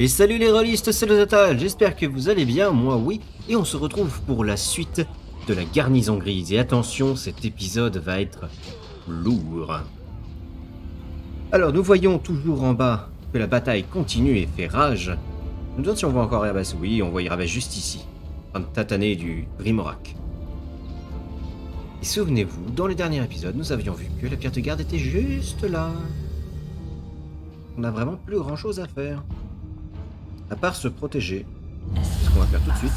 Et salut les rôlistes, c'est le Total, j'espère que vous allez bien, moi oui, et on se retrouve pour la suite de la garnison grise. Et attention, cet épisode va être lourd. Alors nous voyons toujours en bas que la bataille continue et fait rage. Je me demande si on voit encore Irabès. Oui, on voit Irabès juste ici, en train de tataner du Grimorak. Et souvenez-vous, dans le dernier épisode, nous avions vu que la pierre de garde était juste là. On n'a vraiment plus grand chose à faire. À part se protéger. C'est ce qu'on va faire tout de suite.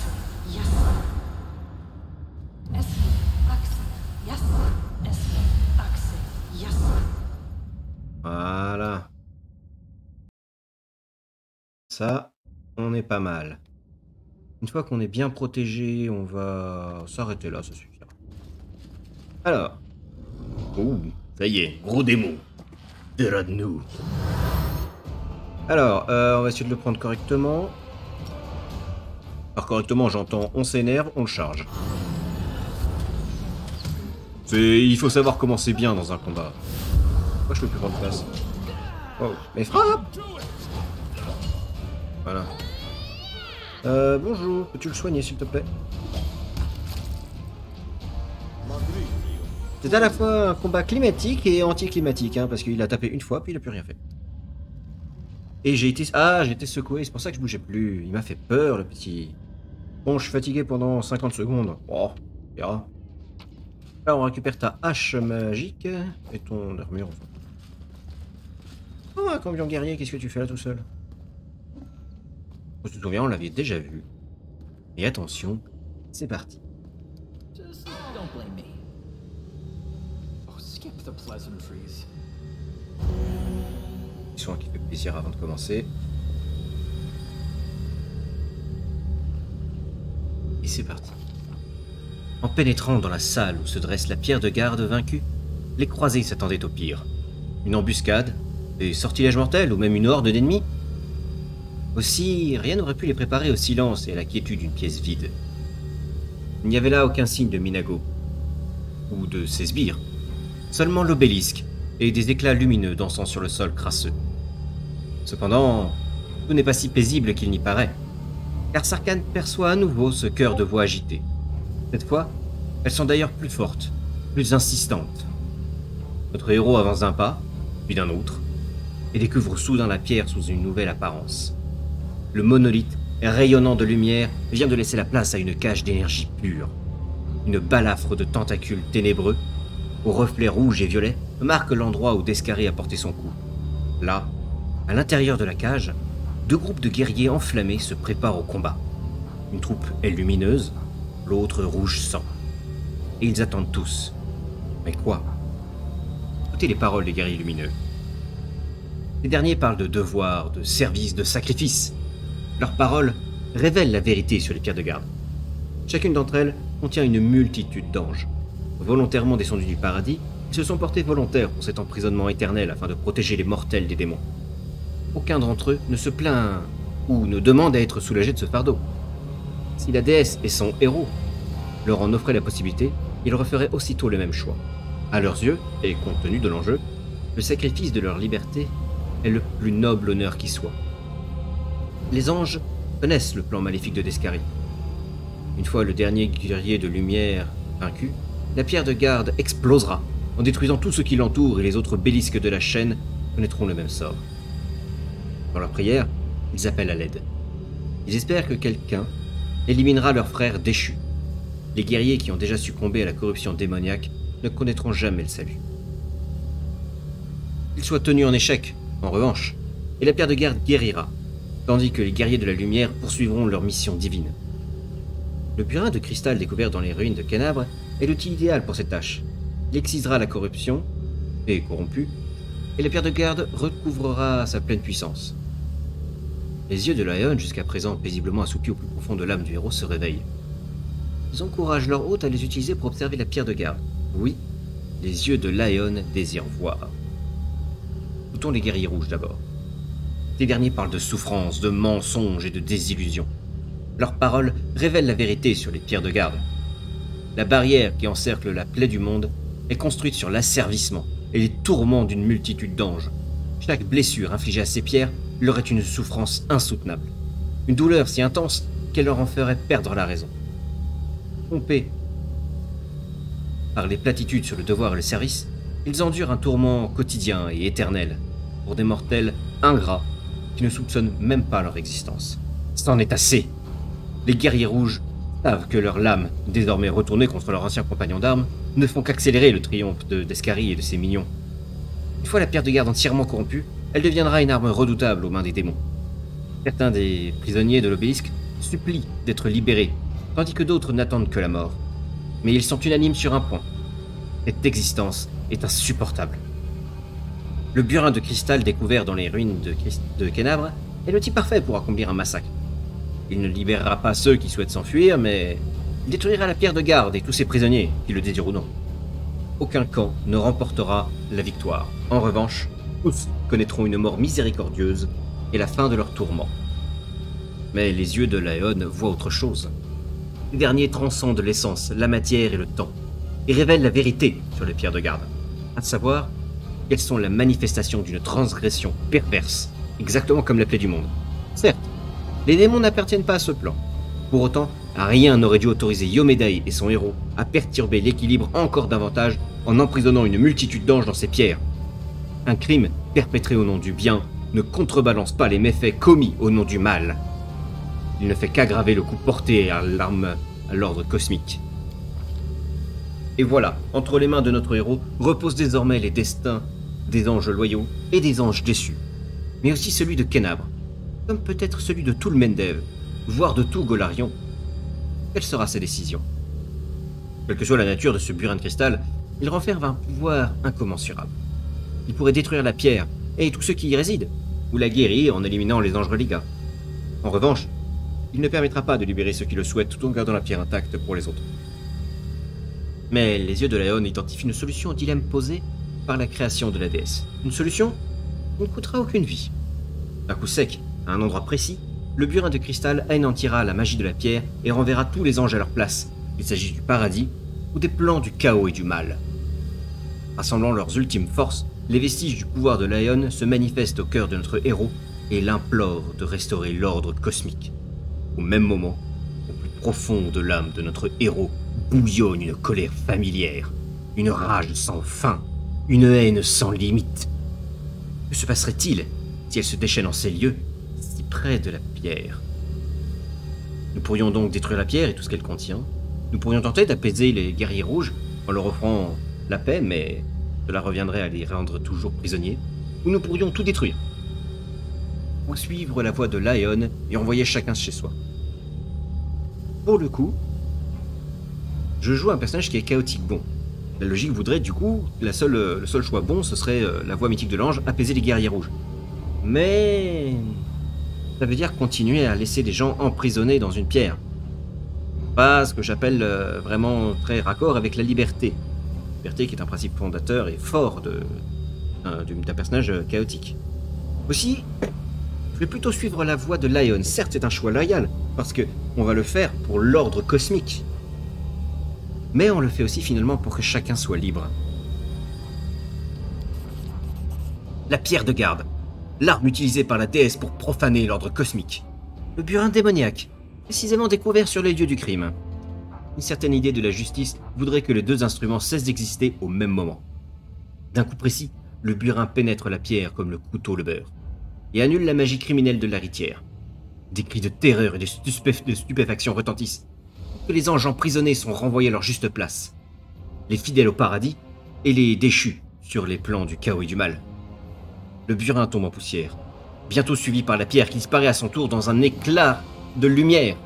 Voilà. Ça, on est pas mal. Une fois qu'on est bien protégé, on va s'arrêter là, ça suffira. Alors. Ouh, ça y est, gros démon. Derrière nous. Alors, on va essayer de le prendre correctement. Par correctement, j'entends on s'énerve, on le charge. Il faut savoir commencer bien dans un combat. Pourquoi je peux plus prendre place? Oh, mais frappe! Voilà. Bonjour, peux-tu le soigner s'il te plaît? C'est à la fois un combat climatique et anticlimatique, hein, parce qu'il a tapé une fois puis il a plus rien fait. Et j'ai été... Ah, j'ai été secoué, c'est pour ça que je bougeais plus. Il m'a fait peur, le petit. Bon, je suis fatigué pendant 50 secondes. Oh, verra. Là, on récupère ta hache magique et ton armure, enfin. Oh, un cambion guerrier, qu'est-ce que tu fais là tout seul? On se souvient, on l'avait déjà vu. Et attention, c'est parti. Soin qui fait plaisir avant de commencer. Et c'est parti. En pénétrant dans la salle où se dresse la pierre de garde vaincue, les croisés s'attendaient au pire. Une embuscade, des sortilèges mortels ou même une horde d'ennemis. Aussi, rien n'aurait pu les préparer au silence et à la quiétude d'une pièce vide. Il n'y avait là aucun signe de Minago ou de ses sbires, seulement l'obélisque et des éclats lumineux dansant sur le sol crasseux. Cependant, tout n'est pas si paisible qu'il n'y paraît, car Sarkhan perçoit à nouveau ce cœur de voix agité. Cette fois, elles sont d'ailleurs plus fortes, plus insistantes. Notre héros avance d'un pas, puis d'un autre, et découvre soudain la pierre sous une nouvelle apparence. Le monolithe, rayonnant de lumière, vient de laisser la place à une cage d'énergie pure. Une balafre de tentacules ténébreux, aux reflets rouges et violets, marque l'endroit où Descarré a porté son coup. Là, à l'intérieur de la cage, deux groupes de guerriers enflammés se préparent au combat. Une troupe est lumineuse, l'autre rouge sang. Et ils attendent tous. Mais quoi? Écoutez les paroles des guerriers lumineux. Ces derniers parlent de devoir, de service, de sacrifice. Leurs paroles révèlent la vérité sur les pierres de garde. Chacune d'entre elles contient une multitude d'anges. Volontairement descendus du paradis, ils se sont portés volontaires pour cet emprisonnement éternel afin de protéger les mortels des démons. Aucun d'entre eux ne se plaint ou ne demande à être soulagé de ce fardeau. Si la déesse et son héros leur en offraient la possibilité, ils referaient aussitôt le même choix. À leurs yeux, et compte tenu de l'enjeu, le sacrifice de leur liberté est le plus noble honneur qui soit. Les anges connaissent le plan maléfique de Descarré. Une fois le dernier guerrier de lumière vaincu, la pierre de garde explosera en détruisant tout ce qui l'entoure et les autres bélisques de la chaîne connaîtront le même sort. Dans leur prière, ils appellent à l'aide. Ils espèrent que quelqu'un éliminera leurs frères déchus. Les guerriers qui ont déjà succombé à la corruption démoniaque ne connaîtront jamais le salut. Ils soient tenus en échec, en revanche, et la pierre de garde guérira, tandis que les guerriers de la lumière poursuivront leur mission divine. Le burin de cristal découvert dans les ruines de Kennabre est l'outil idéal pour cette tâche. Il excisera la corruption, et corrompue, et la pierre de garde recouvrera sa pleine puissance. Les yeux de Lion, jusqu'à présent paisiblement assoupis au plus profond de l'âme du héros, se réveillent. Ils encouragent leur hôte à les utiliser pour observer la pierre de garde. Oui, les yeux de Lion désirent voir. Écoutons les guerriers rouges d'abord. Ces derniers parlent de souffrance, de mensonges et de désillusion. Leurs paroles révèlent la vérité sur les pierres de garde. La barrière qui encercle la plaie du monde est construite sur l'asservissement et les tourments d'une multitude d'anges. Chaque blessure infligée à ces pierres leur est une souffrance insoutenable. Une douleur si intense qu'elle leur en ferait perdre la raison. Trompés par les platitudes sur le devoir et le service, ils endurent un tourment quotidien et éternel pour des mortels ingrats qui ne soupçonnent même pas leur existence. C'en est assez. Les guerriers rouges savent que leurs lames, désormais retournées contre leurs anciens compagnons d'armes, ne font qu'accélérer le triomphe d'Escari et de ses minions. Une fois la pierre de garde entièrement corrompue, elle deviendra une arme redoutable aux mains des démons. Certains des prisonniers de l'obélisque supplient d'être libérés, tandis que d'autres n'attendent que la mort. Mais ils sont unanimes sur un point. Cette existence est insupportable. Le burin de cristal découvert dans les ruines de Kenabres est le type parfait pour accomplir un massacre. Il ne libérera pas ceux qui souhaitent s'enfuir, mais il détruira la pierre de garde et tous ses prisonniers, qui le désirent ou non. Aucun camp ne remportera la victoire. En revanche, tous connaîtront une mort miséricordieuse et la fin de leur tourment. Mais les yeux de Laon voient autre chose. Les derniers transcendent l'essence, la matière et le temps, et révèlent la vérité sur les pierres de garde, à savoir qu'elles sont la manifestation d'une transgression perverse, exactement comme la plaie du monde. Certes, les démons n'appartiennent pas à ce plan. Pour autant, rien n'aurait dû autoriser Yomedai et son héros à perturber l'équilibre encore davantage en emprisonnant une multitude d'anges dans ces pierres. Un crime perpétré au nom du bien ne contrebalance pas les méfaits commis au nom du mal. Il ne fait qu'aggraver le coup porté à l'ordre cosmique. Et voilà, entre les mains de notre héros reposent désormais les destins des anges loyaux et des anges déçus, mais aussi celui de Kenabres, comme peut-être celui de tout le Mendev, voire de tout Golarion. Quelle sera sa décision? Quelle que soit la nature de ce burin de cristal, il renferme un pouvoir incommensurable. Il pourrait détruire la pierre et tous ceux qui y résident, ou la guérir en éliminant les anges religats. En revanche, il ne permettra pas de libérer ceux qui le souhaitent tout en gardant la pierre intacte pour les autres. Mais les yeux de Laon identifient une solution au dilemme posé par la création de la déesse. Une solution qui ne coûtera aucune vie. D'un coup sec, à un endroit précis, le burin de cristal anéantira la magie de la pierre et renverra tous les anges à leur place, qu'il s'agisse du paradis ou des plans du chaos et du mal. Rassemblant leurs ultimes forces, les vestiges du pouvoir de Laon se manifestent au cœur de notre héros et l'implorent de restaurer l'ordre cosmique. Au même moment, au plus profond de l'âme de notre héros bouillonne une colère familière, une rage sans fin, une haine sans limite. Que se passerait-il si elle se déchaîne en ces lieux, si près de la pierre? Nous pourrions donc détruire la pierre et tout ce qu'elle contient. Nous pourrions tenter d'apaiser les guerriers rouges en leur offrant la paix, mais cela reviendrait à les rendre toujours prisonniers. Ou nous pourrions tout détruire. Ou suivre la voie de Laon et envoyer chacun chez soi. Pour le coup, je joue un personnage qui est chaotique bon. La logique voudrait du coup, le seul choix bon, ce serait la voie mythique de l'ange, apaiser les guerriers rouges. Mais ça veut dire continuer à laisser des gens emprisonnés dans une pierre. Pas ce que j'appelle vraiment très raccord avec la liberté. La liberté qui est un principe fondateur et fort d'un personnage chaotique. Aussi, je vais plutôt suivre la voie de Laon. Certes, c'est un choix loyal, parce que on va le faire pour l'ordre cosmique. Mais on le fait aussi finalement pour que chacun soit libre. La pierre de garde, l'arme utilisée par la déesse pour profaner l'ordre cosmique. Le burin démoniaque, précisément découvert sur les lieux du crime. Une certaine idée de la justice voudrait que les deux instruments cessent d'exister au même moment. D'un coup précis, le burin pénètre la pierre comme le couteau le beurre, et annule la magie criminelle de l'héritière. Des cris de terreur et de stupéfaction retentissent, que les anges emprisonnés sont renvoyés à leur juste place, les fidèles au paradis et les déchus sur les plans du chaos et du mal. Le burin tombe en poussière, bientôt suivi par la pierre qui disparaît à son tour dans un éclat de lumière.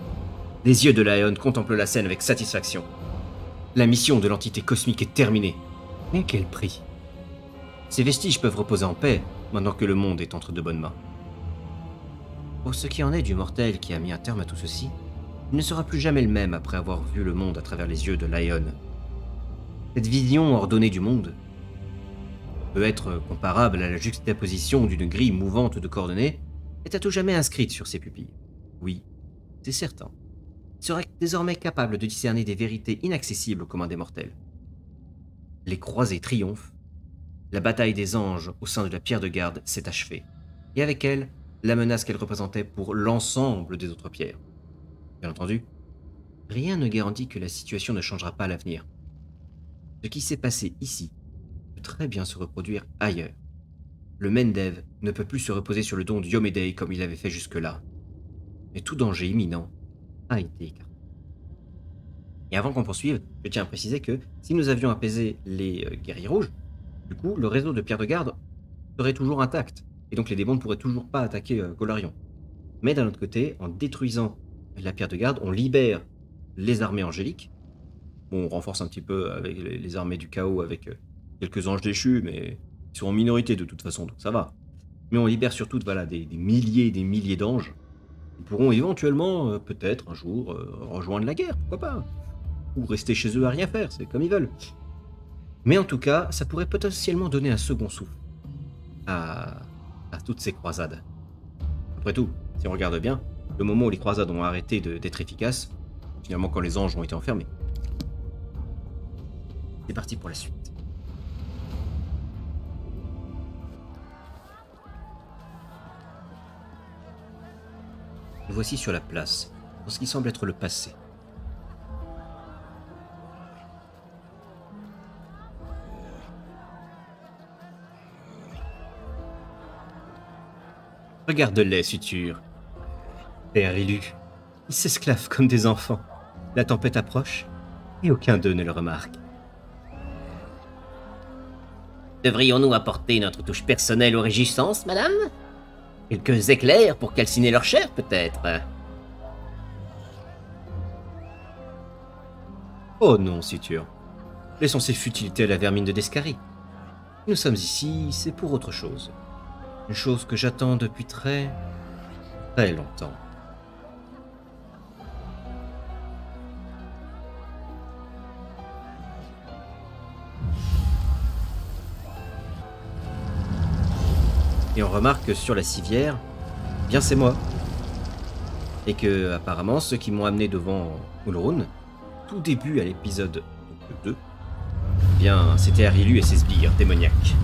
Les yeux de Laon contemplent la scène avec satisfaction. La mission de l'entité cosmique est terminée. Mais quel prix? Ces vestiges peuvent reposer en paix, maintenant que le monde est entre de bonnes mains. Pour ce qui en est du mortel qui a mis un terme à tout ceci, il ne sera plus jamais le même après avoir vu le monde à travers les yeux de Laon. Cette vision ordonnée du monde peut être comparable à la juxtaposition d'une grille mouvante de coordonnées, est à tout jamais inscrite sur ses pupilles. Oui, c'est certain. Il sera désormais capable de discerner des vérités inaccessibles au commun des mortels. Les croisés triomphent. La bataille des anges au sein de la pierre de garde s'est achevée, et avec elle, la menace qu'elle représentait pour l'ensemble des autres pierres. Bien entendu, rien ne garantit que la situation ne changera pas à l'avenir. Ce qui s'est passé ici peut très bien se reproduire ailleurs. Le Mendev ne peut plus se reposer sur le don d'Yomedei comme il l'avait fait jusque-là. Mais tout danger imminent a été écarté. Et avant qu'on poursuive, je tiens à préciser que si nous avions apaisé les guerriers rouges, du coup, le réseau de pierres de garde serait toujours intact, et donc les démons ne pourraient toujours pas attaquer Golarion. Mais d'un autre côté, en détruisant la pierre de garde, on libère les armées angéliques. Bon, on renforce un petit peu avec les armées du chaos avec quelques anges déchus, mais ils sont en minorité de toute façon, donc ça va. Mais on libère surtout voilà, des milliers et des milliers d'anges qui pourront éventuellement, peut-être un jour, rejoindre la guerre, pourquoi pas. Ou rester chez eux à rien faire, c'est comme ils veulent. Mais en tout cas, ça pourrait potentiellement donner un second souffle à toutes ces croisades. Après tout, si on regarde bien, le moment où les croisades ont arrêté d'être efficaces, finalement quand les anges ont été enfermés. C'est parti pour la suite. Nous voici sur la place, dans ce qui semble être le passé. Regarde-les, Suture. Père élu, ils s'esclavent comme des enfants. La tempête approche, et aucun d'eux ne le remarque. Devrions-nous apporter notre touche personnelle aux régissances, madame? Quelques éclairs pour calciner leur chair, peut-être? Oh non, Suture. Laissons ces futilités à la vermine de Descarie. Nous sommes ici, c'est pour autre chose. Une chose que j'attends depuis très longtemps. Et on remarque que sur la civière, bien c'est moi. Et que, apparemment, ceux qui m'ont amené devant Ulrun, tout début à l'épisode 2, bien, c'était Arilu et ses sbires démoniaques.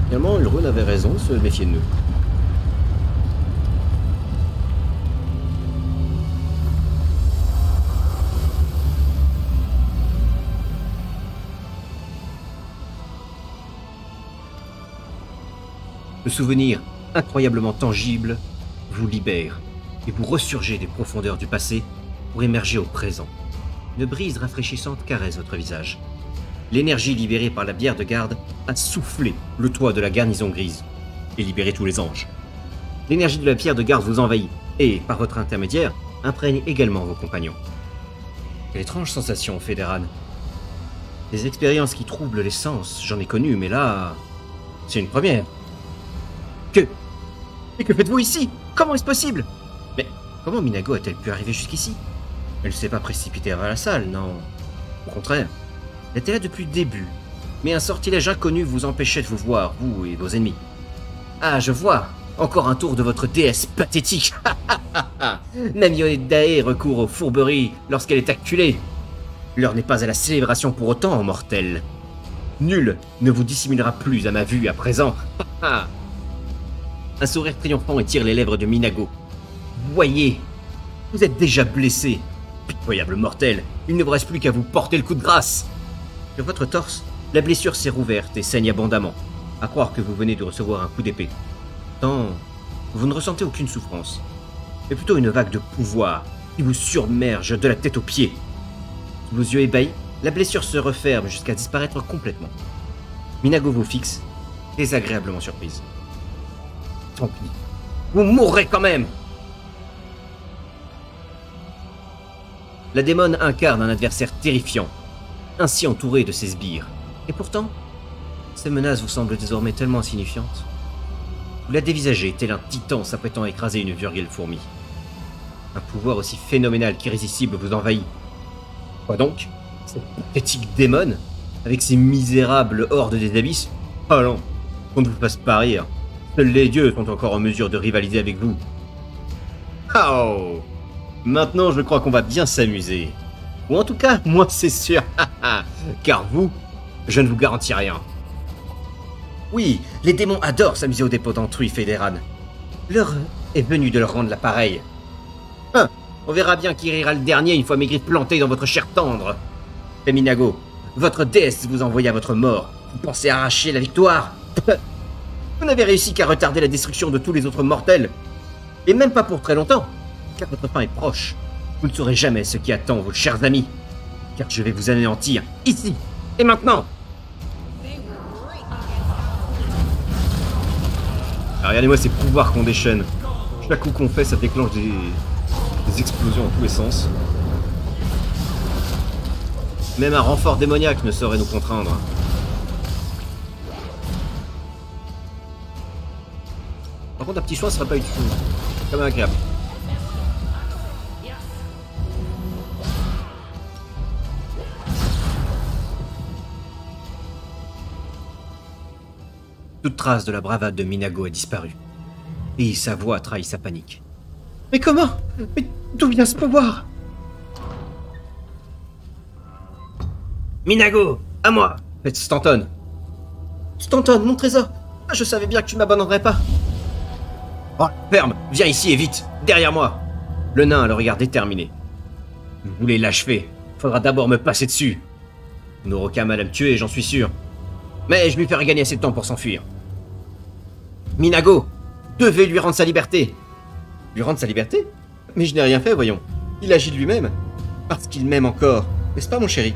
Finalement, Ulrun avait raison de se méfier de nous. Le souvenir incroyablement tangible vous libère et vous ressurgez des profondeurs du passé pour émerger au présent. Une brise rafraîchissante caresse votre visage. L'énergie libérée par la bière de garde a soufflé le toit de la garnison grise et libéré tous les anges. L'énergie de la pierre de garde vous envahit et, par votre intermédiaire, imprègne également vos compagnons. Quelle étrange sensation, Fédéran. Des expériences qui troublent les sens, j'en ai connu, mais là, c'est une première. Mais que faites-vous ici? Comment est-ce possible? Mais comment Minago a-t-elle pu arriver jusqu'ici? Elle ne s'est pas précipitée vers la salle, non. Au contraire, elle était là depuis le début. Mais un sortilège inconnu vous empêchait de vous voir, vous et vos ennemis. Ah, je vois. Encore un tour de votre déesse pathétique. Même Yonedae recourt aux fourberies lorsqu'elle est acculée. L'heure n'est pas à la célébration pour autant, mortel. Nul ne vous dissimulera plus à ma vue à présent. Un sourire triomphant étire les lèvres de Minago. Voyez, vous êtes déjà blessé. Pitoyable mortel, il ne vous reste plus qu'à vous porter le coup de grâce. Sur votre torse, la blessure s'est rouverte et saigne abondamment, à croire que vous venez de recevoir un coup d'épée. Tant, vous ne ressentez aucune souffrance, mais plutôt une vague de pouvoir qui vous surmerge de la tête aux pieds. Sous vos yeux ébahis, la blessure se referme jusqu'à disparaître complètement. Minago vous fixe, désagréablement surprise. Tant pis, vous mourrez quand même! La démone incarne un adversaire terrifiant, ainsi entouré de ses sbires. Et pourtant, ces menaces vous semblent désormais tellement insignifiantes. Vous la dévisagez tel un titan s'apprêtant à écraser une virgule fourmi. Un pouvoir aussi phénoménal qu'irrésistible vous envahit. Quoi donc? Cette pathétique démone, avec ses misérables hordes des abysses? Oh non, qu'on ne vous fasse pas rire. Seuls les dieux sont encore en mesure de rivaliser avec vous. Oh! Maintenant, je crois qu'on va bien s'amuser. Ou en tout cas, moi c'est sûr. Car vous, je ne vous garantis rien. Oui, les démons adorent s'amuser aux dépens d'autrui, Fédéran. L'heure est venue de leur rendre l'appareil. Hein, on verra bien qui rira le dernier une fois mes griffes plantées dans votre chair tendre. Et Minago, votre déesse vous envoie à votre mort. Vous pensez arracher la victoire? Vous n'avez réussi qu'à retarder la destruction de tous les autres mortels. Et même pas pour très longtemps, car votre fin est proche. Vous ne saurez jamais ce qui attend vos chers amis, car je vais vous anéantir, ici et maintenant. Alors, regardez-moi ces pouvoirs qu'on déchaîne. Chaque coup qu'on fait, ça déclenche des explosions dans tous les sens. Même un renfort démoniaque ne saurait nous contraindre. Par contre, un petit soin serait pas utile. Comme agréable. Toute trace de la bravade de Minago a disparu. Et sa voix trahit sa panique. Mais comment? Mais d'où vient ce pouvoir? Minago, à moi! Faites Stanton. Stanton, mon trésor! Je savais bien que tu m'abandonnerais pas. Oh, ferme! Viens ici et vite! Derrière moi! Le nain a le regard déterminé. Vous voulez l'achever? Faudra d'abord me passer dessus. Vous n'aurez aucun mal à me tuer, j'en suis sûr. Mais je lui ferai gagner assez de temps pour s'enfuir. Minago, devez lui rendre sa liberté. Lui rendre sa liberté? Mais je n'ai rien fait, voyons. Il agit de lui-même. Parce qu'il m'aime encore. N'est-ce pas, mon chéri?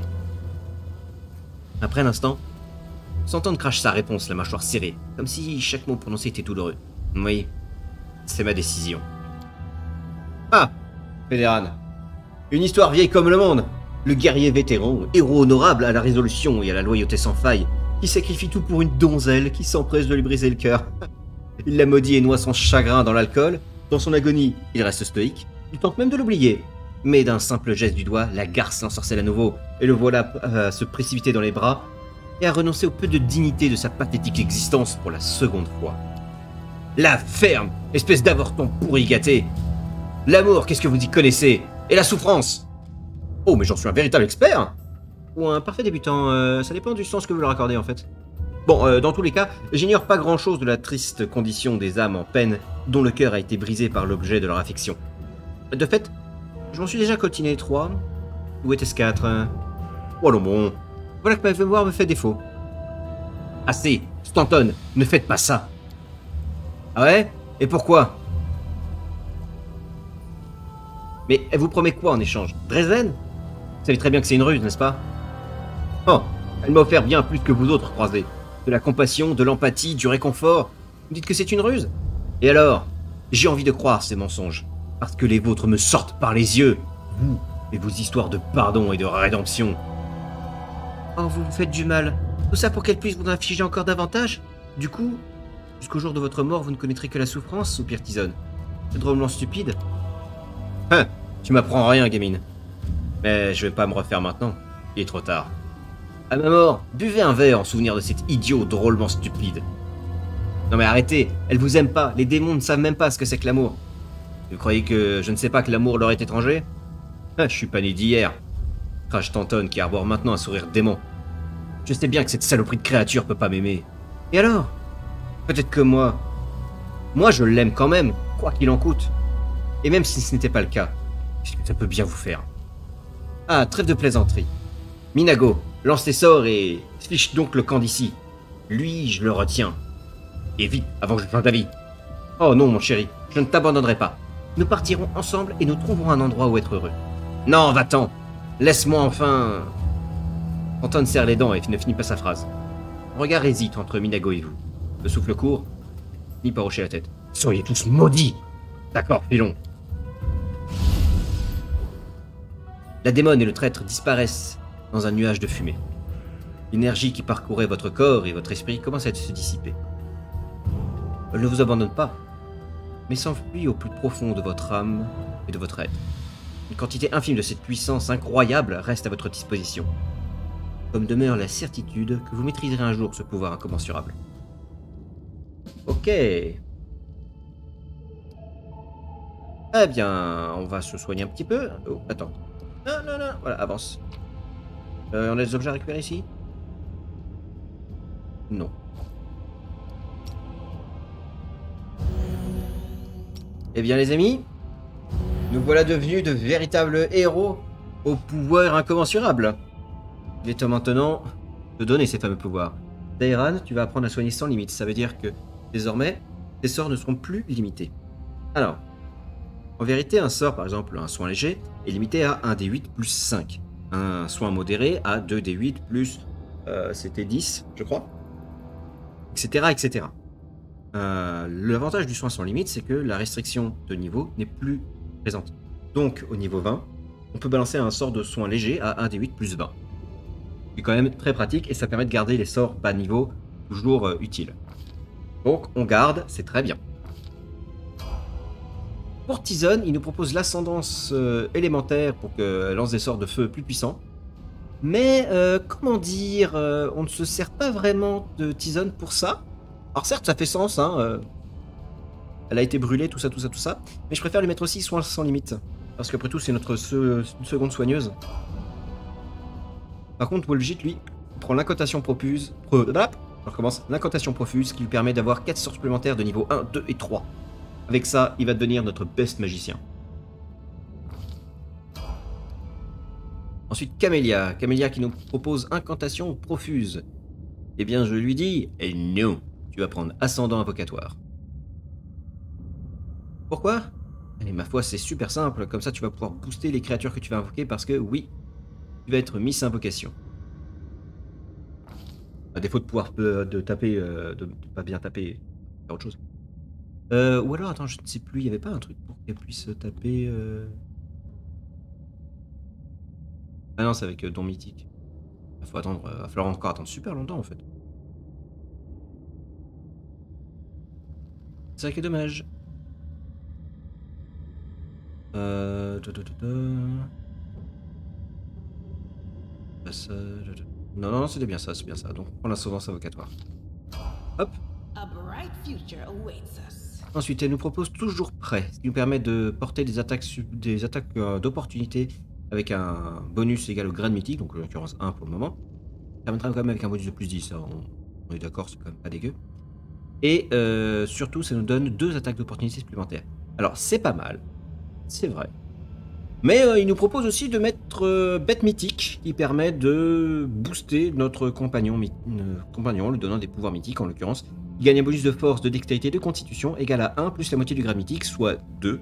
Après un instant, Stanton crache sa réponse, la mâchoire serrée, comme si chaque mot prononcé était douloureux. Oui, c'est ma décision. Ah, Fédéran. Une histoire vieille comme le monde. Le guerrier vétéran, héros honorable à la résolution et à la loyauté sans faille, qui sacrifie tout pour une donzelle qui s'empresse de lui briser le cœur. Il la maudit et noie son chagrin dans l'alcool. Dans son agonie, il reste stoïque. Il tente même de l'oublier. Mais d'un simple geste du doigt, la garce l'ensorcelle à nouveau, et le voilà à se précipiter dans les bras, et à renoncer au peu de dignité de sa pathétique existence pour la seconde fois. La ferme, espèce d'avorton pourri gâté. L'amour, qu'est-ce que vous y connaissez? Et la souffrance? Oh, mais j'en suis un véritable expert. Ou un parfait débutant, ça dépend du sens que vous leur accordez en fait. Bon, dans tous les cas, j'ignore pas grand-chose de la triste condition des âmes en peine, dont le cœur a été brisé par l'objet de leur affection. De fait, je m'en suis déjà coltiné 3. Où était-ce 4? Oh non bon, voilà que ma mémoire me fait défaut. Assez, Stanton, ne faites pas ça. Ah ouais? Et pourquoi? Mais elle vous promet quoi en échange? Dresden? Vous savez très bien que c'est une ruse, n'est-ce pas? Oh, elle m'a offert bien plus que vous autres croisés. De la compassion, de l'empathie, du réconfort. Vous dites que c'est une ruse? Et alors? J'ai envie de croire ces mensonges. Parce que les vôtres me sortent par les yeux. Vous et vos histoires de pardon et de rédemption. Oh, vous vous faites du mal. Tout ça pour qu'elle puisse vous infliger encore davantage? Du coup, jusqu'au jour de votre mort, vous ne connaîtrez que la souffrance, soupire Tison. C'est drôlement stupide. Hein, tu m'apprends rien, gamine. Mais je vais pas me refaire maintenant. Il est trop tard. À ma mort, buvez un verre en souvenir de cet idiot drôlement stupide. Non mais arrêtez, elle vous aime pas, les démons ne savent même pas ce que c'est que l'amour. Vous croyez que je ne sais pas que l'amour leur est étranger? Ah, je suis pas né d'hier. Crash Stanton qui arbore maintenant un sourire dément. Je sais bien que cette saloperie de créature peut pas m'aimer. Et alors? Peut-être que moi je l'aime quand même, quoi qu'il en coûte. Et même si ce n'était pas le cas, qu'est-ce que ça peut bien vous faire? Ah, trêve de plaisanterie. Minago, lance tes sorts et fiche donc le camp d'ici. Lui, je le retiens. Et vite, avant que je change d'avis. Oh non, mon chéri, je ne t'abandonnerai pas. Nous partirons ensemble et nous trouverons un endroit où être heureux. Non, va-t'en. Laisse-moi enfin... Anton serre les dents et ne finit pas sa phrase. Un regard hésite entre Minago et vous. Le souffle court, finit par hocher la tête. Soyez tous maudits. D'accord, filons. La démone et le traître disparaissent dans un nuage de fumée. L'énergie qui parcourait votre corps et votre esprit commence à se dissiper. Elle ne vous abandonne pas, mais s'enfuit au plus profond de votre âme et de votre être. Une quantité infime de cette puissance incroyable reste à votre disposition. Comme demeure la certitude que vous maîtriserez un jour ce pouvoir incommensurable. Ok. Eh bien, on va se soigner un petit peu. Oh, attends. Non, non, non. Voilà, avance. On a des objets à récupérer ici? Non. Eh bien les amis, nous voilà devenus de véritables héros au pouvoir incommensurable. Il est temps maintenant de donner ces fameux pouvoirs. Dairan, tu vas apprendre à soigner sans limite. Ça veut dire que désormais, tes sorts ne seront plus limités. Alors, en vérité, un sort, par exemple un soin léger, est limité à 1 d8 plus 5. Un soin modéré à 2 d8 plus, c'était 10, je crois, etc. etc. L'avantage du soin sans limite, c'est que la restriction de niveau n'est plus présente. Donc, au niveau 20, on peut balancer un sort de soin léger à 1 d8 plus 20. C'est quand même très pratique et ça permet de garder les sorts bas niveau toujours utiles. Donc, on garde, c'est très bien. Pour Tizon, il nous propose l'ascendance élémentaire pour qu'elle lance des sorts de feu plus puissants. Mais, comment dire, on ne se sert pas vraiment de Tizon pour ça. Alors certes, ça fait sens, hein, elle a été brûlée, tout ça, tout ça, tout ça. Mais je préfère lui mettre aussi soin sans limite. Parce qu'après tout, c'est notre seconde soigneuse. Par contre, Wolfjit, lui, prend l'incantation profuse. Je recommence. L'incantation profuse qui lui permet d'avoir 4 sorts supplémentaires de niveau 1, 2 et 3. Avec ça, il va devenir notre best magicien. Ensuite, Camélia. Camélia qui nous propose incantation profuse. Eh bien, je lui dis, et non, tu vas prendre ascendant invocatoire. Pourquoi? Et ma foi, c'est super simple. Comme ça, tu vas pouvoir booster les créatures que tu vas invoquer parce que, oui, tu vas être Miss Invocation. À défaut de pouvoir de taper, de pas bien taper, faire autre chose. Ou alors, attends, je ne sais plus, il n'y avait pas un truc pour qu'elle puisse taper... Ah non, c'est avec Don Mythique. Il faut attendre, va falloir encore attendre super longtemps en fait. C'est vrai que dommage. Non, non, c'était bien ça, c'est bien ça. Donc on prend l'ascendance invocatoire. Hop. Ensuite, elle nous propose toujours prêt, ce qui nous permet de porter des attaques d'opportunité avec un bonus égal au grade mythique, donc en l'occurrence 1 pour le moment. Ça permettra quand même avec un bonus de plus 10, hein, on est d'accord, c'est quand même pas dégueu. Et surtout, ça nous donne 2 attaques d'opportunité supplémentaires. Alors, c'est pas mal, c'est vrai. Mais il nous propose aussi de mettre bête mythique, qui permet de booster notre compagnon, lui donnant des pouvoirs mythiques en l'occurrence. Il gagne un bonus de force, de dextérité, de constitution égal à 1 plus la moitié du grade mythique, soit 2,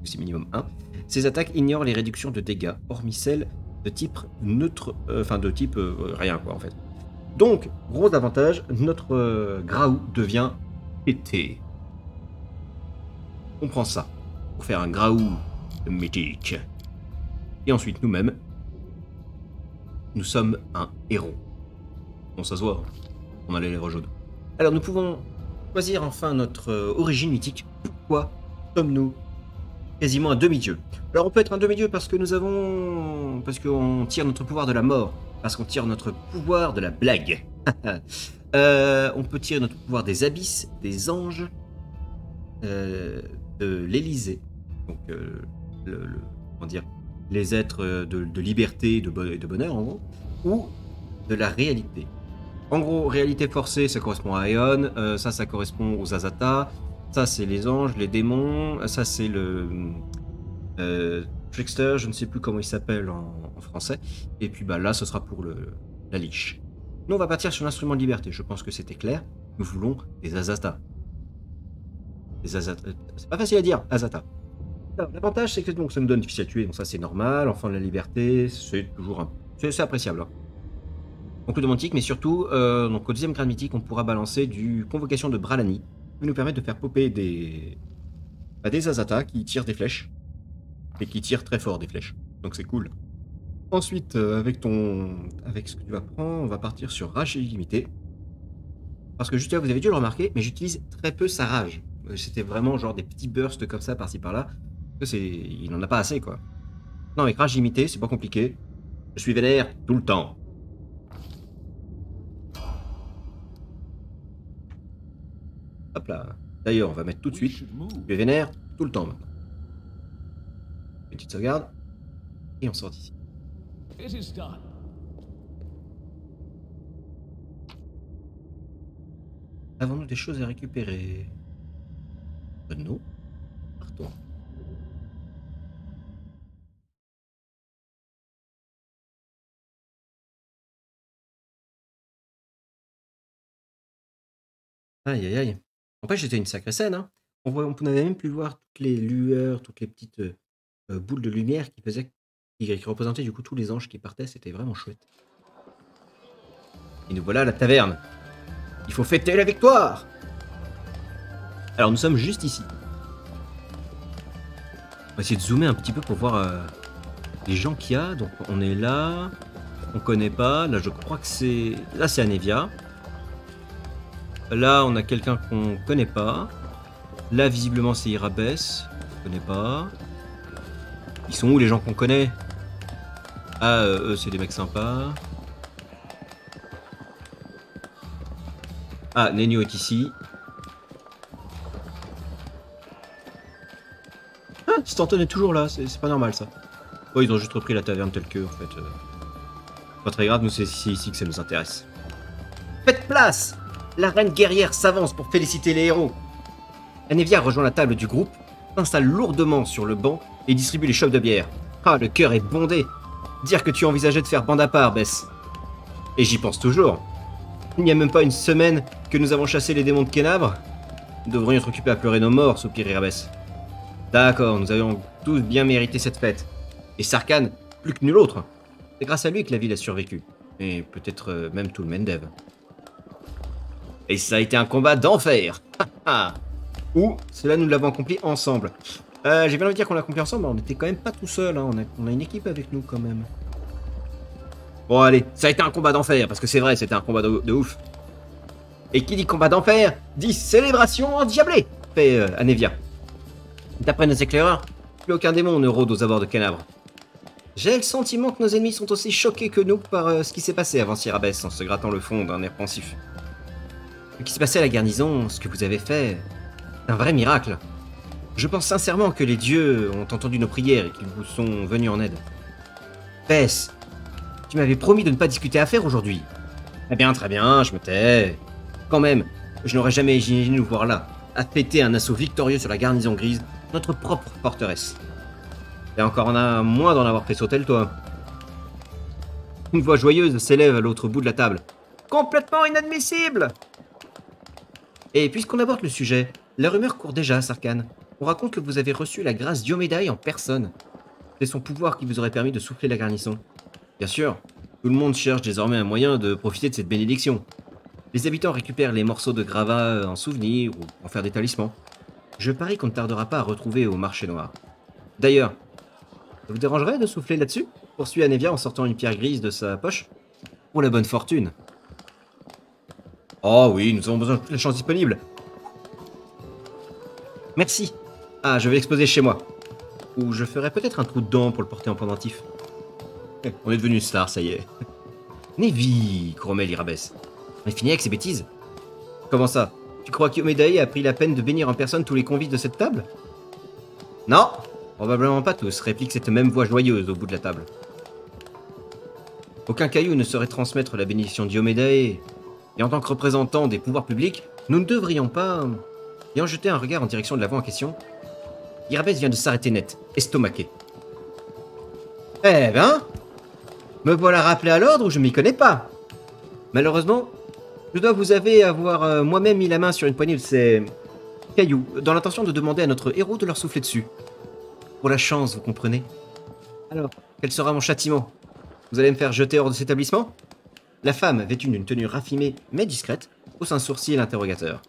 c'est minimum 1. Ces attaques ignorent les réductions de dégâts, hormis celles de type neutre, de type rien quoi en fait. Donc, gros avantage, notre Graou devient pété. On prend ça pour faire un Graou mythique. Et ensuite, nous-mêmes, nous sommes un héros. Bon, ça se voit, on a les lèvres jaunes. Alors, nous pouvons choisir enfin notre origine mythique. Pourquoi sommes-nous quasiment un demi-dieu? Alors, on peut être un demi-dieu parce que nous avons... parce qu'on tire notre pouvoir de la mort. Parce qu'on tire notre pouvoir de la blague. On peut tirer notre pouvoir des abysses, des anges, de l'Élysée. Donc, comment dire, les êtres de liberté et de bonheur, en gros. Ou de la réalité. En gros, réalité forcée, ça correspond à Aeon. Ça correspond aux Azata. Ça, c'est les anges, les démons. Ça, c'est le... Trickster, je ne sais plus comment il s'appelle en français. Et puis bah là, ce sera pour la liche. Nous, on va partir sur l'instrument de liberté. Je pense que c'était clair. Nous voulons des Azata. Des Azata. C'est pas facile à dire, Azata. L'avantage, c'est que donc, ça nous donne difficile à tuer. Donc ça, c'est normal. Enfant de la liberté, c'est toujours un... C'est appréciable. Hein. Donc le domantique, mais surtout, donc, au deuxième grade mythique, on pourra balancer du Convocation de Bralani, qui nous permet de faire popper des Azata qui tirent des flèches. Et qui tirent très fort des flèches. Donc c'est cool. Ensuite, avec ce que tu vas prendre, on va partir sur rage illimité. Parce que juste là, vous avez dû le remarquer, mais j'utilise très peu sa rage. C'était vraiment genre des petits bursts comme ça, par-ci par-là. Il n'en a pas assez, quoi. Non, avec rage illimité, c'est pas compliqué. Je suis vénère tout le temps. Hop là. D'ailleurs, on va mettre tout de suite. Je suis vénère tout le temps maintenant. Petite sauvegarde. Et on sort d'ici. Avons-nous des choses à récupérer? Non. tour. Aïe aïe aïe. En fait, c'était une sacrée scène, hein. On avait même pu voir toutes les lueurs, toutes les petites boules de lumière qui représentaient du coup tous les anges qui partaient. C'était vraiment chouette. Et nous voilà à la taverne. Il faut fêter la victoire. Alors nous sommes juste ici. On va essayer de zoomer un petit peu pour voir les gens qu'il y a. Donc on est là. On connaît pas. Là je crois que c'est... Là c'est Anevia. Là on a quelqu'un qu'on connaît pas. Là visiblement c'est Irabès. On connaît pas. Ils sont où les gens qu'on connaît? Ah eux c'est des mecs sympas. Ah Nenio est ici. Ah, Stanton est toujours là, c'est pas normal ça. Oh, ils ont juste repris la taverne telle que, en fait. Pas très grave, nous c'est ici que ça nous intéresse. Faites place! La reine guerrière s'avance pour féliciter les héros. Anevia rejoint la table du groupe, s'installe lourdement sur le banc et distribue les chopes de bière. Ah, le cœur est bondé. Dire que tu envisageais de faire bande à part, Bess. Et j'y pense toujours. Il n'y a même pas une semaine que nous avons chassé les démons de Kenabre. Nous devrions être occupés à pleurer nos morts, soupire Irabès. D'accord, nous avions tous bien mérité cette fête. Et Sarkhan, plus que nul autre. C'est grâce à lui que la ville a survécu. Et peut-être même tout le Mendev. Et ça a été un combat d'enfer. Ou, cela nous l'avons accompli ensemble. J'ai bien envie de dire qu'on l'a accompli ensemble, mais on n'était quand même pas tout seul. Hein. On a une équipe avec nous quand même. Bon allez, ça a été un combat d'enfer, parce que c'est vrai, c'était un combat de ouf. Et qui dit combat d'enfer, dit célébration endiablée, fait Anevia. D'après nos éclaireurs, plus aucun démon ne rôde aux abords de Kenabre. J'ai le sentiment que nos ennemis sont aussi choqués que nous par ce qui s'est passé, avant Irabès, en se grattant le front d'un air pensif. Ce qui s'est passé à la garnison, ce que vous avez fait, c'est un vrai miracle. Je pense sincèrement que les dieux ont entendu nos prières et qu'ils vous sont venus en aide. Bess, tu m'avais promis de ne pas discuter affaires aujourd'hui. Très bien, je me tais. Quand même, je n'aurais jamais imaginé nous voir là, à fêter un assaut victorieux sur la garnison grise, notre propre forteresse. Et encore on a moins d'en avoir fait sauter le toit. Une voix joyeuse s'élève à l'autre bout de la table. Complètement inadmissible! Et puisqu'on aborde le sujet, la rumeur court déjà, Sarkhan. On raconte que vous avez reçu la grâce d'Iomédaï en personne. C'est son pouvoir qui vous aurait permis de souffler la garnison. Bien sûr, tout le monde cherche désormais un moyen de profiter de cette bénédiction. Les habitants récupèrent les morceaux de gravats en souvenir ou en faire des talismans. Je parie qu'on ne tardera pas à retrouver au marché noir. D'ailleurs, ça vous dérangerait de souffler là-dessus? Poursuit Anevia en sortant une pierre grise de sa poche. Pour la bonne fortune. Oh oui, nous avons besoin de toutes les chances disponibles. Merci. Ah, je vais l'exposer chez moi. Ou je ferai peut-être un trou dedans pour le porter en pendentif. On est devenu une star, ça y est. Nevi, grommelle Irabès. On est fini avec ces bêtises? Comment ça? Tu crois qu'Iomédaï a pris la peine de bénir en personne tous les convives de cette table? Non, probablement pas tous, réplique cette même voix joyeuse au bout de la table. Aucun caillou ne saurait transmettre la bénédiction d'Iomédaï, et en tant que représentant des pouvoirs publics, nous ne devrions pas... Ayant jeté un regard en direction de la voix en question, Irabès vient de s'arrêter net, estomaqué. Eh ben, me voilà rappelé à l'ordre ou je m'y connais pas. Malheureusement, je dois vous avoir moi-même mis la main sur une poignée de ces cailloux, dans l'intention de demander à notre héros de leur souffler dessus. Pour la chance, vous comprenez? Alors, quel sera mon châtiment? Vous allez me faire jeter hors de cet établissement? La femme, vêtue d'une tenue raffinée mais discrète, hausse un sourcil l'interrogateur.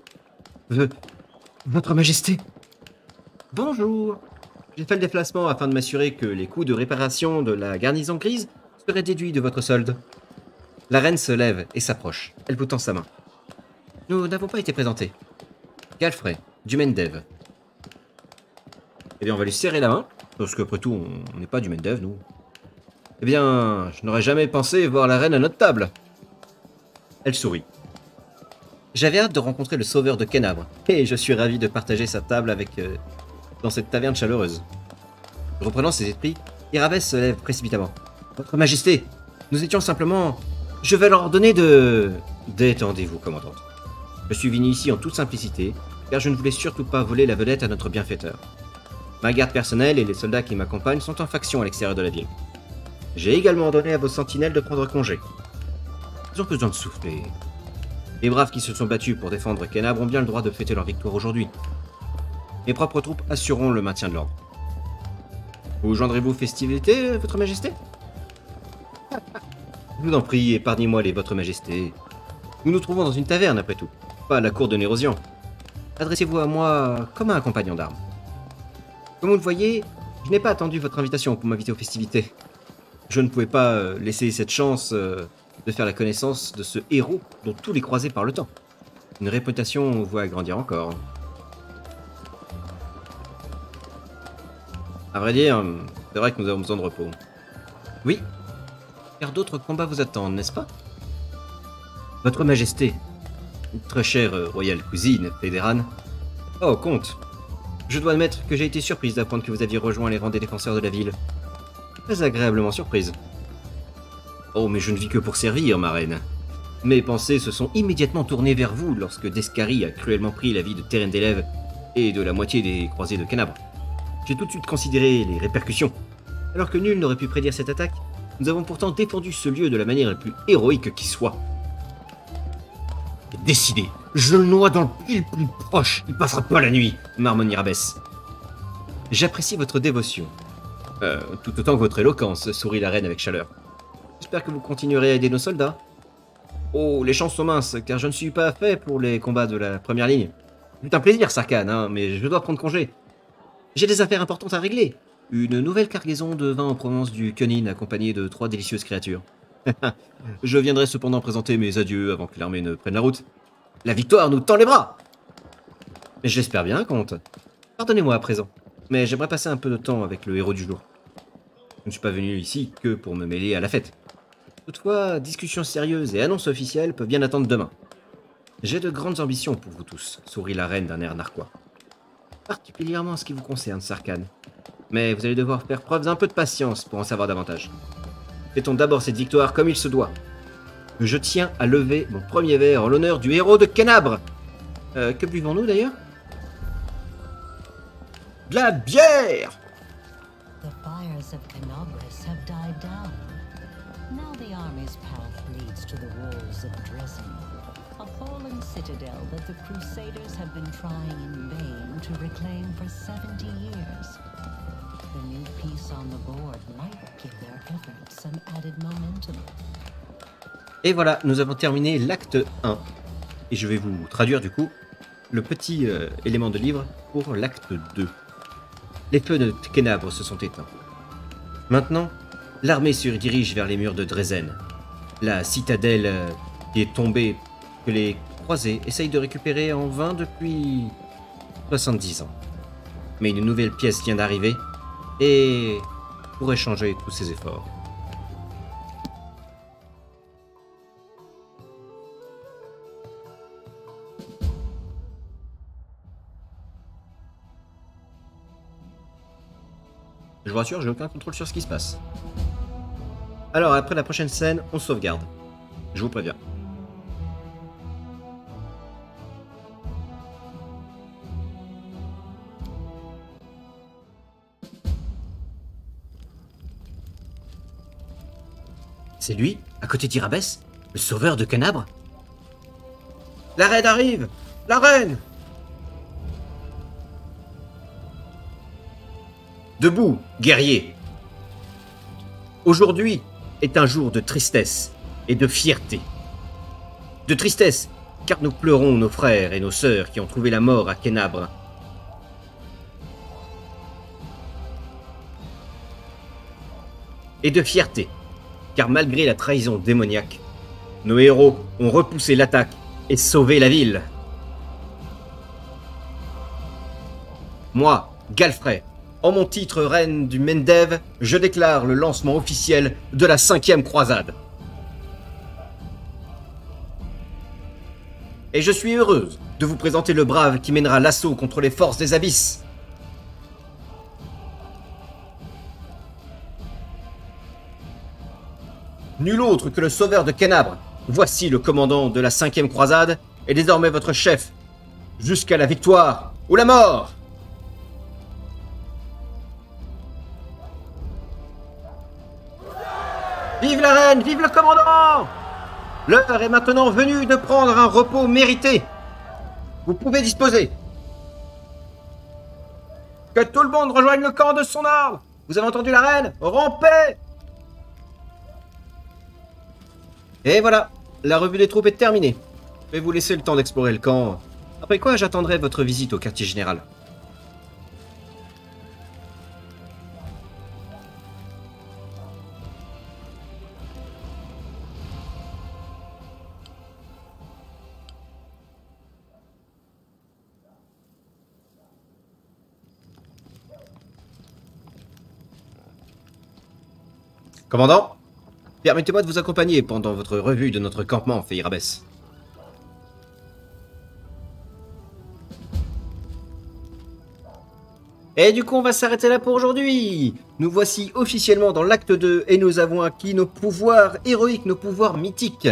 Votre Majesté? Bonjour. J'ai fait le déplacement afin de m'assurer que les coûts de réparation de la garnison grise seraient déduits de votre solde. La reine se lève et s'approche. Elle vous tend sa main. Nous n'avons pas été présentés. Galfrey, du Mendev. Eh bien, on va lui serrer la main, parce qu'après tout, on n'est pas du Mendev, nous. Eh bien, je n'aurais jamais pensé voir la reine à notre table. Elle sourit. J'avais hâte de rencontrer le sauveur de Kenabre, et je suis ravi de partager sa table dans cette taverne chaleureuse. Reprenant ses esprits, Irabès se lève précipitamment. Votre Majesté, nous étions simplement... Je vais leur ordonner de... Détendez-vous, commandante. Je suis venu ici en toute simplicité, car je ne voulais surtout pas voler la vedette à notre bienfaiteur. Ma garde personnelle et les soldats qui m'accompagnent sont en faction à l'extérieur de la ville. J'ai également ordonné à vos sentinelles de prendre congé. Ils ont besoin de souffler. Les braves qui se sont battus pour défendre Kenab ont bien le droit de fêter leur victoire aujourd'hui. Mes propres troupes assureront le maintien de l'ordre. Vous joindrez-vous aux festivités, votre majesté? Je vous en prie, épargnez-moi les votre majesté. Nous nous trouvons dans une taverne après tout, pas à la cour de Nérosian. Adressez-vous à moi comme à un compagnon d'armes. Comme vous le voyez, je n'ai pas attendu votre invitation pour m'inviter aux festivités. Je ne pouvais pas laisser cette chance de faire la connaissance de ce héros dont tous les croisés parlent tant. Une réputation voit agrandir encore. À vrai dire, c'est vrai que nous avons besoin de repos. Oui, car d'autres combats vous attendent, n'est-ce pas? Votre Majesté, très chère royale cousine, Fédérane. Oh, comte, je dois admettre que j'ai été surprise d'apprendre que vous aviez rejoint les rangs des défenseurs de la ville. Très agréablement surprise. Oh, mais je ne vis que pour servir, ma reine. Mes pensées se sont immédiatement tournées vers vous lorsque Descari a cruellement pris la vie de Terendelev et de la moitié des croisés de Canabre. J'ai tout de suite considéré les répercussions. Alors que nul n'aurait pu prédire cette attaque, nous avons pourtant défendu ce lieu de la manière la plus héroïque qui soit. Décidé, je le noie dans le puits le plus proche, il passera pas la nuit, marmonne Irabès. J'apprécie votre dévotion. Tout autant que votre éloquence, sourit la reine avec chaleur. J'espère que vous continuerez à aider nos soldats. Oh, les chances sont minces, car je ne suis pas fait pour les combats de la première ligne. C'est un plaisir, Sarkhan, hein, mais je dois prendre congé. J'ai des affaires importantes à régler. Une nouvelle cargaison de vin en provenance du Kunin, accompagnée de 3 délicieuses créatures. Je viendrai cependant présenter mes adieux avant que l'armée ne prenne la route. La victoire nous tend les bras! J'espère bien, comte. Pardonnez-moi à présent, mais j'aimerais passer un peu de temps avec le héros du jour. Je ne suis pas venu ici que pour me mêler à la fête. Toutefois, discussions sérieuses et annonces officielles peuvent bien attendre demain. J'ai de grandes ambitions pour vous tous, sourit la reine d'un air narquois. Particulièrement en ce qui vous concerne, Sarkhan. Mais vous allez devoir faire preuve d'un peu de patience pour en savoir davantage. Fêtons d'abord cette victoire comme il se doit. Je tiens à lever mon premier verre en l'honneur du héros de Canabre. Que buvons-nous d'ailleurs? De la bière! The fires of Canobris have died down. Now the army's path leads to the walls of Dresden, a fallen citadel that the Crusaders have been trying in vain to reclaim for 70 years. The new piece on the board might give their efforts some added momentum. Et voilà, nous avons terminé l'acte 1. Et je vais vous traduire du coup le petit élément de livre pour l'acte 2. Les feux de Canabre se sont éteints. Maintenant, l'armée se dirige vers les murs de Dresden. La citadelle qui est tombée, que les croisés essayent de récupérer en vain depuis 70 ans. Mais une nouvelle pièce vient d'arriver et pourrait changer tous ces efforts. Je vous rassure, j'ai aucun contrôle sur ce qui se passe. Alors, après la prochaine scène, on sauvegarde. Je vous préviens. C'est lui, à côté d'Irabès, le sauveur de Canabre? La reine arrive! La reine! Debout, guerrier! Aujourd'hui est un jour de tristesse et de fierté. De tristesse, car nous pleurons nos frères et nos sœurs qui ont trouvé la mort à Canabre. Et de fierté, car malgré la trahison démoniaque, nos héros ont repoussé l'attaque et sauvé la ville. Moi, Galfrey, en mon titre reine du Mendev, je déclare le lancement officiel de la 5e croisade. Et je suis heureuse de vous présenter le brave qui mènera l'assaut contre les forces des abysses. Nul autre que le sauveur de Canabre. Voici le commandant de la 5e croisade et désormais votre chef, jusqu'à la victoire ou la mort. Vive la reine, vive le commandant! L'heure est maintenant venue de prendre un repos mérité. Vous pouvez disposer. Que tout le monde rejoigne le camp de son ordre. Vous avez entendu la reine? Rompez! Et voilà, la revue des troupes est terminée. Je vais vous laisser le temps d'explorer le camp. Après quoi, j'attendrai votre visite au quartier général. Commandant, permettez-moi de vous accompagner pendant votre revue de notre campement, Feyrabès. Et du coup, on va s'arrêter là pour aujourd'hui. Nous voici officiellement dans l'acte 2 et nous avons acquis nos pouvoirs héroïques, nos pouvoirs mythiques.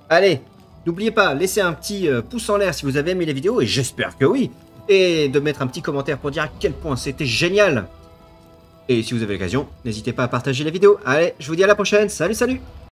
Allez, n'oubliez pas, laissez un petit pouce en l'air si vous avez aimé la vidéo, et j'espère que oui. Et de mettre un petit commentaire pour dire à quel point c'était génial. Et si vous avez l'occasion, n'hésitez pas à partager la vidéo. Allez, je vous dis à la prochaine. Salut, salut!